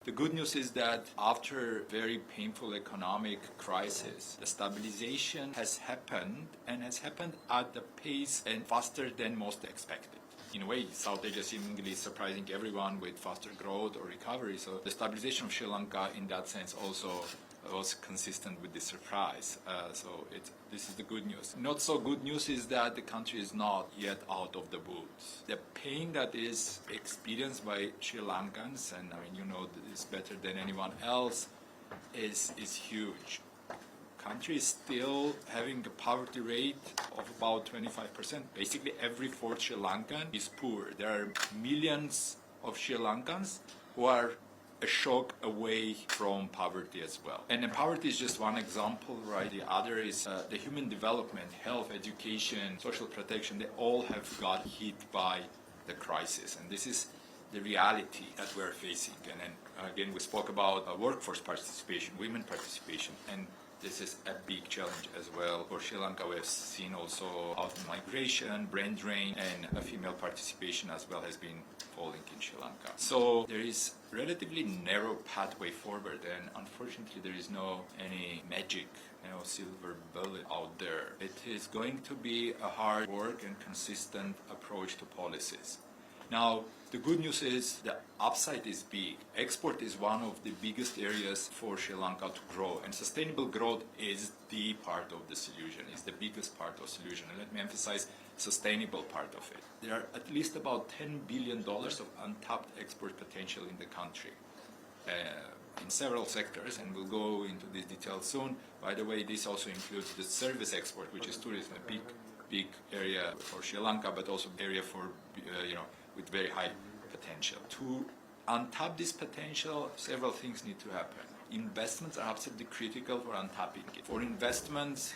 The good news is that after very painful economic crisis, the stabilization has happened and has happened at the pace and faster than most expected. In a way, South Asia seemingly surprising everyone with faster growth or recovery. So the stabilization of Sri Lanka in that sense also was consistent with the surprise. This is the good news. Not so good news is that the country is not yet out of the woods. The pain that is experienced by Sri Lankans, and I mean, you know this better than anyone else, is huge. Country is still having a poverty rate of about 25%. Basically, every fourth Sri Lankan is poor. There are millions of Sri Lankans who are a shock away from poverty as well. And then poverty is just one example, right? The other is the human development, health, education, social protection. They all have got hit by the crisis. And this is the reality that we're facing. And then again, we spoke about workforce participation, women participation, and this is a big challenge as well. For Sri Lanka, we have seen also out-migration, brain drain, and female participation as well has been falling in Sri Lanka. So there is relatively narrow pathway forward, and unfortunately there is any magic, silver bullet out there. It is going to be a hard work and consistent approach to policies. Now, the good news is the upside is big. Export is one of the biggest areas for Sri Lanka to grow, and sustainable growth is the part of the solution, is the biggest part of the solution. And let me emphasize sustainable part of it. There are at least about $10 billion of untapped export potential in the country in several sectors, and we'll go into these details soon. By the way, this also includes the service export, which is tourism, a big area for Sri Lanka, but also area for with very high potential. To untap this potential, several things need to happen. Investments are absolutely critical for untapping it. For investments,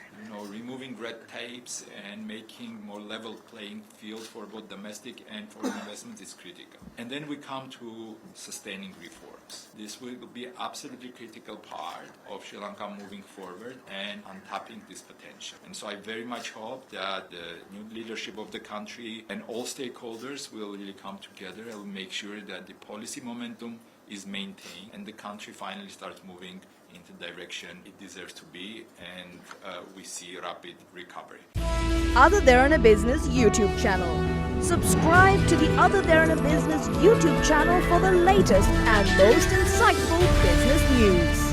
removing red tapes and making more level playing field for both domestic and foreign investments is critical. And then we come to sustaining reforms. This will be absolutely critical part of Sri Lanka moving forward and untapping this potential. And so I very much hope that the new leadership of the country and all stakeholders will really come together and will make sure that the policy momentum is maintained and the country finally starts moving into the direction it deserves to be, and we see rapid recovery. Other Derana Business YouTube channel. Subscribe to the Other Derana Business YouTube channel for the latest and most insightful business news.